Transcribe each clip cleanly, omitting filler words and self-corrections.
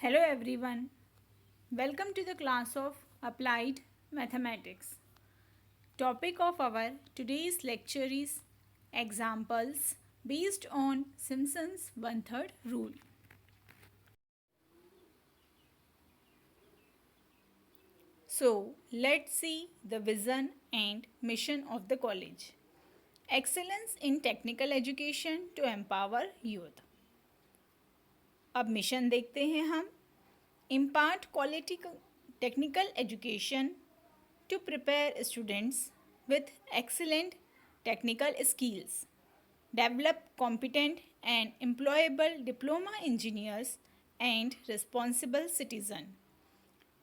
Hello everyone, welcome to the class of Applied Mathematics. Topic of our today's lecture is examples based on Simpson's 1/3 rule. So let's see the vision and mission of the college. Excellence in technical education to empower youth. अब mission देखते हैं हम. Impart quality technical education to prepare students with excellent technical skills, develop competent and employable diploma engineers and responsible citizen,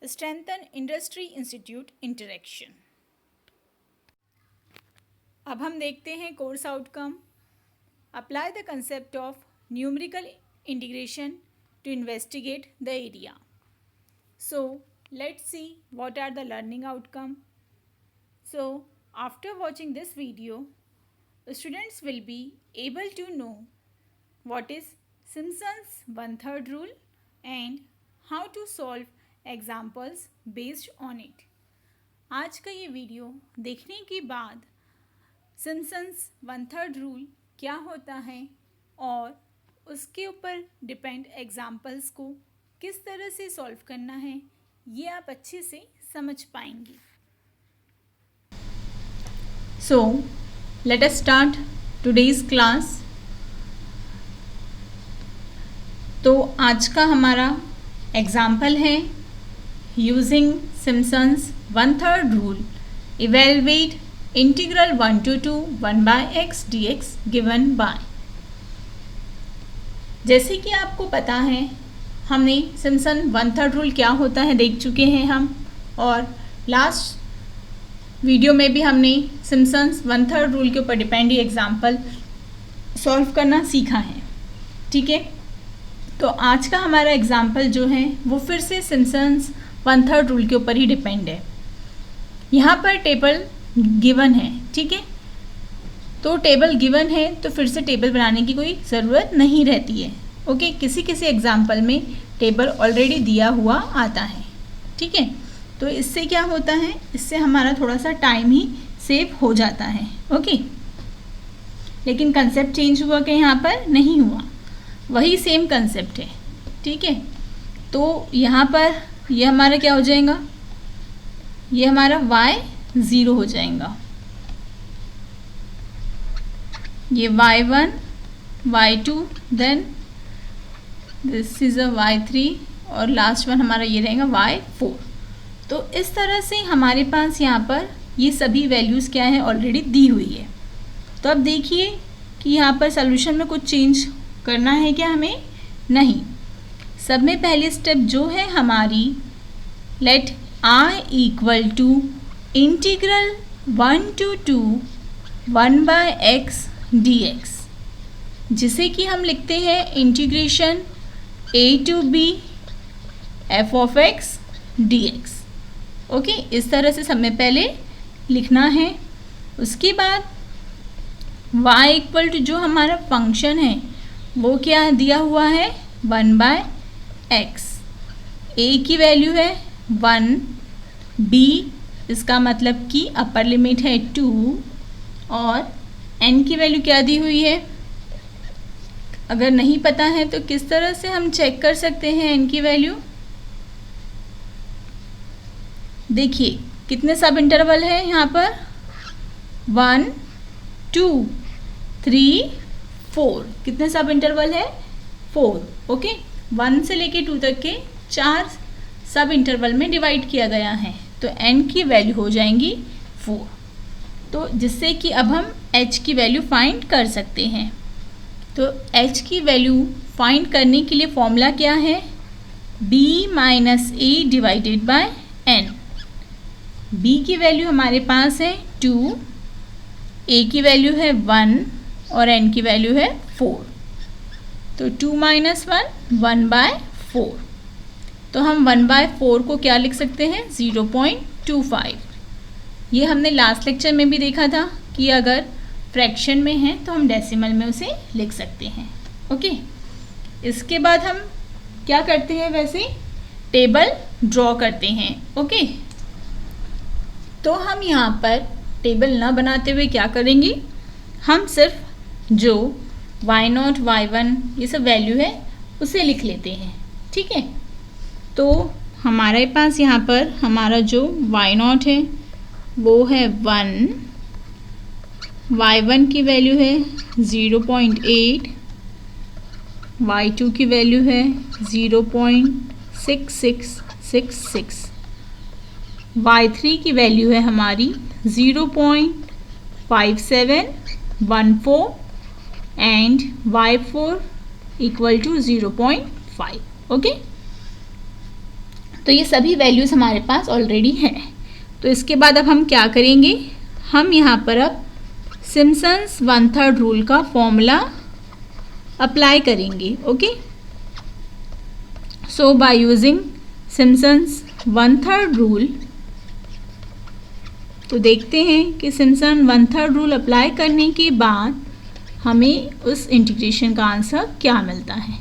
strengthen industry institute interaction. अब हम देखते हैं course outcome. Apply the concept of numerical integration to investigate the area. So let's see what are the learning outcome. So after watching this video, the students will be able to know what is Simpson's 1/3 rule and how to solve examples based on it. आज का ये video देखने के बाद Simpson's 1/3 rule क्या होता है और उसके ऊपर डिपेंड एग्जाम्पल्स को किस तरह से सॉल्व करना है ये आप अच्छे से समझ पाएंगे. So let us start today's class. तो आज का हमारा एग्जाम्पल है using Simpson's 1/3 rule evaluate integral 1 to 2 1/x dx given by. जैसे कि आपको पता है हमने सिम्पसन 1/3 रूल क्या होता है देख चुके हैं हम, और लास्ट वीडियो में भी हमने सिम्पसन्स 1/3 रूल के ऊपर डिपेंड एग्जाम्पल सॉल्व करना सीखा है. ठीक है, तो आज का हमारा एग्जाम्पल जो है वो फिर से सिम्पसन्स 1/3 रूल के ऊपर ही डिपेंड है. यहाँ पर टेबल गिवन है. ठीक है, तो टेबल गिवन है तो फिर से टेबल बनाने की कोई ज़रूरत नहीं रहती है. ओके, किसी किसी एग्जाम्पल में टेबल ऑलरेडी दिया हुआ आता है. ठीक है, तो इससे क्या होता है, इससे हमारा थोड़ा सा टाइम ही सेव हो जाता है. ओके, लेकिन कंसेप्ट चेंज हुआ कि यहाँ पर नहीं हुआ, वही सेम कंसेप्ट है. ठीक है, तो यहाँ पर ये हमारा क्या हो जाएगा, ये हमारा y 0 हो जाएगा, ये y1 y2 then this is a y3 और लास्ट वन हमारा ये रहेगा y4. तो इस तरह से हमारे पास यहाँ पर ये सभी वैल्यूज़ क्या है ऑलरेडी दी हुई है. तो अब देखिए कि यहाँ पर सोल्यूशन में कुछ चेंज करना है क्या हमें, नहीं. सब में पहली स्टेप जो है हमारी, let i equal to integral 1 to 2 1/x dx, जिसे कि हम लिखते हैं integration a to b f of x dx. Okay, इस तरह से सब में पहले लिखना है. उसके बाद y इक्वल टू जो हमारा फंक्शन है वो क्या दिया हुआ है 1/x, a की वैल्यू है 1, b इसका मतलब कि अपर लिमिट है 2 और n की वैल्यू क्या दी हुई है. अगर नहीं पता है तो किस तरह से हम चेक कर सकते हैं n की वैल्यू. देखिए कितने सब इंटरवल है यहाँ पर, 1 2 3 4, कितने सब इंटरवल है 4. ओके, 1 से लेके 2 तक के 4 सब इंटरवल में डिवाइड किया गया है, तो n की वैल्यू हो जाएंगी 4. तो जिससे कि अब हम h की वैल्यू फाइंड कर सकते हैं. तो h की वैल्यू फाइंड करने के लिए फॉर्मूला क्या है, b minus a divided by n. b की वैल्यू हमारे पास है 2, a की वैल्यू है 1 और n की वैल्यू है 4. तो 2 माइनस 1 1/4. तो हम 1/4 को क्या लिख सकते हैं 0.25. ये हमने लास्ट लेक्चर में भी देखा था कि अगर फ्रैक्शन में है तो हम डेसिमल में उसे लिख सकते हैं. ओके, इसके बाद हम क्या करते हैं, वैसे टेबल ड्रॉ करते हैं। ओके, तो हम यहाँ पर टेबल ना बनाते हुए क्या करेंगे, हम सिर्फ जो y0 y1 ये सब वैल्यू है उसे लिख लेते हैं। ठीक है, तो हमारे पास यहाँ पर हमारा जो y0 है वो है 1, y1 की वैल्यू है 0.8, y2 की वैल्यू है 0.6666, y3 की वैल्यू है हमारी 0.5714 and y4 equal to 0.5। Okay, तो ये सभी वैल्यूज़ हमारे पास ऑलरेडी हैं। तो इसके बाद अब हम क्या करेंगे, हम यहाँ पर अब सिम्पसन्स 1/3 रूल का फॉर्मूला अप्लाई करेंगे। Okay, so by using Simpson's 1/3 rule, तो देखते हैं कि सिम्पसन 1/3 रूल अप्लाई करने के बाद हमें उस इंटीग्रेशन का आंसर क्या मिलता है।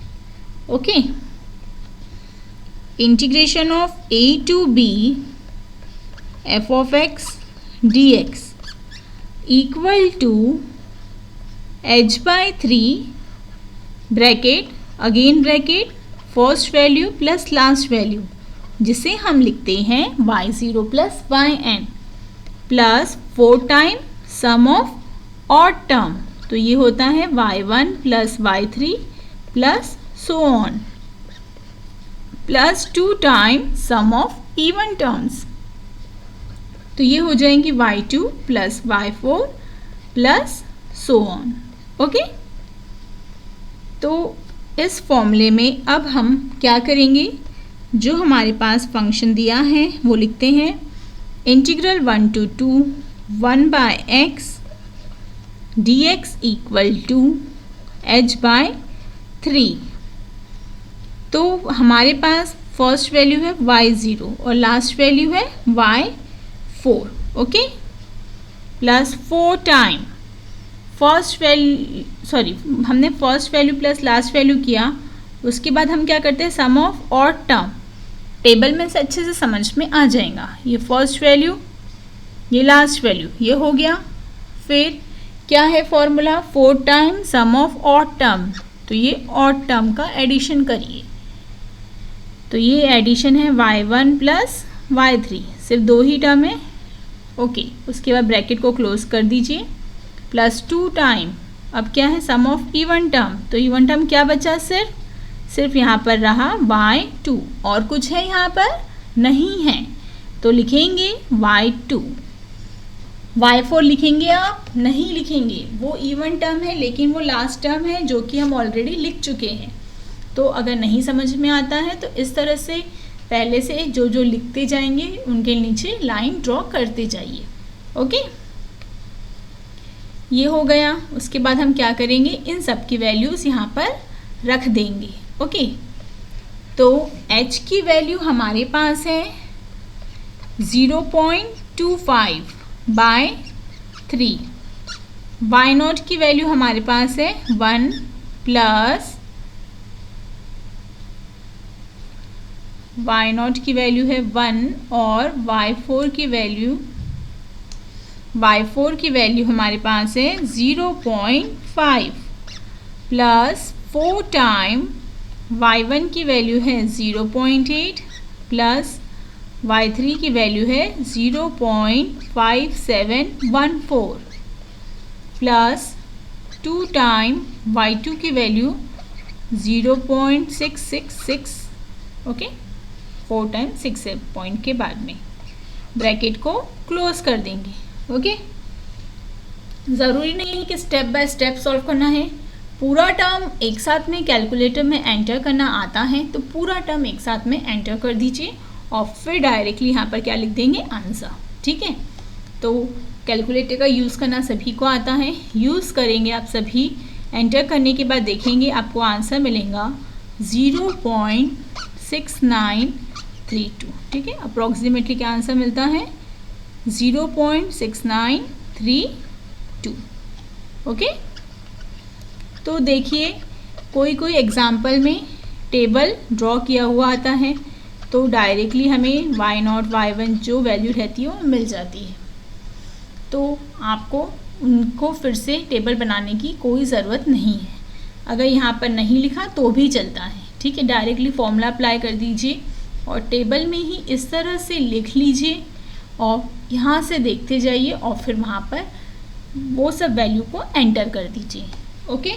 Okay, integration of a to b f of x dx equal to h/3 bracket again bracket first value plus last value, जिसे हम लिखते हैं y0 plus yn plus 4 time sum of odd term, तो ये होता है y1 plus y3 plus so on plus 2 time sum of even terms, तो ये हो जाएंगी y2 plus y4 plus so on. Okay, तो इस फॉर्मूले में अब हम क्या करेंगे, जो हमारे पास फंक्शन दिया है वो लिखते हैं integral 1 to 2 1/x dx equal to h/3। तो हमारे पास फर्स्ट वैल्यू है y0 और लास्ट वैल्यू है y4। ओके, प्लस 4 टाइम हमने first value plus last value किया, उसके बाद हम क्या करते हैं sum of odd term, table में से अच्छे से समझ में आ जाएगा। ये फर्स्ट वैल्यू, ये लास्ट वैल्यू, ये हो गया। फिर क्या है formula, 4 time sum of odd term, तो ये ऑड टर्म का एडिशन करिए, तो ये एडिशन है y1 प्लस y3, सिर्फ 2 ही टर्म है। ओके, उसके बाद ब्रैकेट को क्लोज कर दीजिए, प्लस 2 टाइम, अब क्या है सम ऑफ इवन टर्म, तो इवन टर्म क्या बचा, सिर्फ यहाँ पर रहा y2, और कुछ है यहाँ पर नहीं है, तो लिखेंगे y2। y4 लिखेंगे आप नहीं लिखेंगे, वो इवन टर्म है लेकिन वो लास्ट टर्म है जो कि हम ऑलरेडी लिख चुके हैं। तो अगर नहीं समझ में आता है तो इस तरह से पहले से जो जो लिखते जाएंगे उनके नीचे लाइन ड्रॉ करते जाइए। ओके, ये हो गया। उसके बाद हम क्या करेंगे, इन सब की वैल्यूज़ यहाँ पर रख देंगे। ओके, तो h की वैल्यू हमारे पास है 0.25/3, y0 की वैल्यू हमारे पास है 1 प्लस y0 की वैल्यू है 1 और y4 की वैल्यू हमारे पास है 0.5 प्लस 4 टाइम y1 की वैल्यू है 0.8 प्लस y3 की वैल्यू है 0.5714 प्लस 2 टाइम y2 की वैल्यू 0.666। ओके, 4 टाइम 6 पॉइंट के बाद में ब्रैकेट को क्लोज कर देंगे। ओके, ज़रूरी नहीं है कि स्टेप बाय स्टेप सॉल्व करना है, पूरा टर्म एक साथ में कैलकुलेटर में एंटर करना आता है तो पूरा टर्म एक साथ में एंटर कर दीजिए और फिर डायरेक्टली यहाँ पर क्या लिख देंगे, आंसर। ठीक है, तो कैलकुलेटर का यूज़ करना सभी को आता है, यूज़ करेंगे आप सभी। एंटर करने के बाद देखेंगे आपको आंसर मिलेगा 0.6932। ठीक है, अप्रॉक्सीमेटली क्या आंसर मिलता है 0.6932। ओके, तो देखिए कोई एग्जाम्पल में टेबल ड्रॉ किया हुआ आता है, तो डायरेक्टली हमें y0 y1 जो वैल्यू रहती है वो मिल जाती है। तो आपको उनको फिर से टेबल बनाने की कोई ज़रूरत नहीं है। अगर यहाँ पर नहीं लिखा तो भी चलता है, ठीक है। डायरेक्टली फॉर्मूला अप्लाई कर दीजिए और टेबल में ही इस तरह से लिख लीजिए और यहाँ से देखते जाइए और फिर वहाँ पर वो सब वैल्यू को एंटर कर दीजिए। ओके,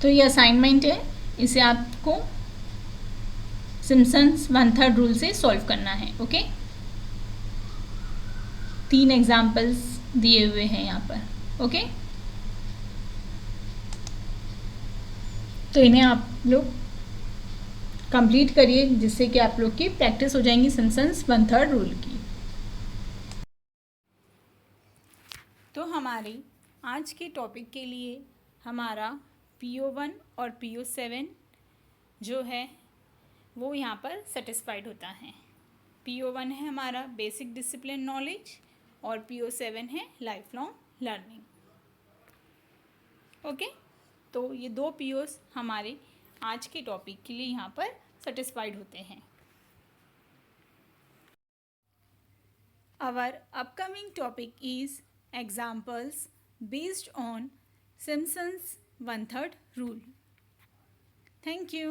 तो ये असाइनमेंट है, इसे आपको सिम्पसन्स 1/3 रूल से सॉल्व करना है। ओके, 3 एग्जाम्पल्स दिए हुए हैं यहाँ पर। ओके, तो इन्हें आप लोग कंप्लीट करिए, जिससे कि आप लोग की प्रैक्टिस हो जाएंगी सिम्पसन्स 1/3 रूल की। तो हमारी आज के टॉपिक के लिए हमारा PO1 और PO7 जो है वो यहाँ पर सेटिस्फाइड होता है। PO1 है हमारा बेसिक डिसिप्लिन नॉलेज और PO7 है लाइफ लॉन्ग लर्निंग। ओके, तो ये 2 POs हमारे आज के टॉपिक के लिए यहाँ पर सेटिस्फाइड होते हैं। Our upcoming topic is examples based on Simpson's 1/3 rule. Thank you.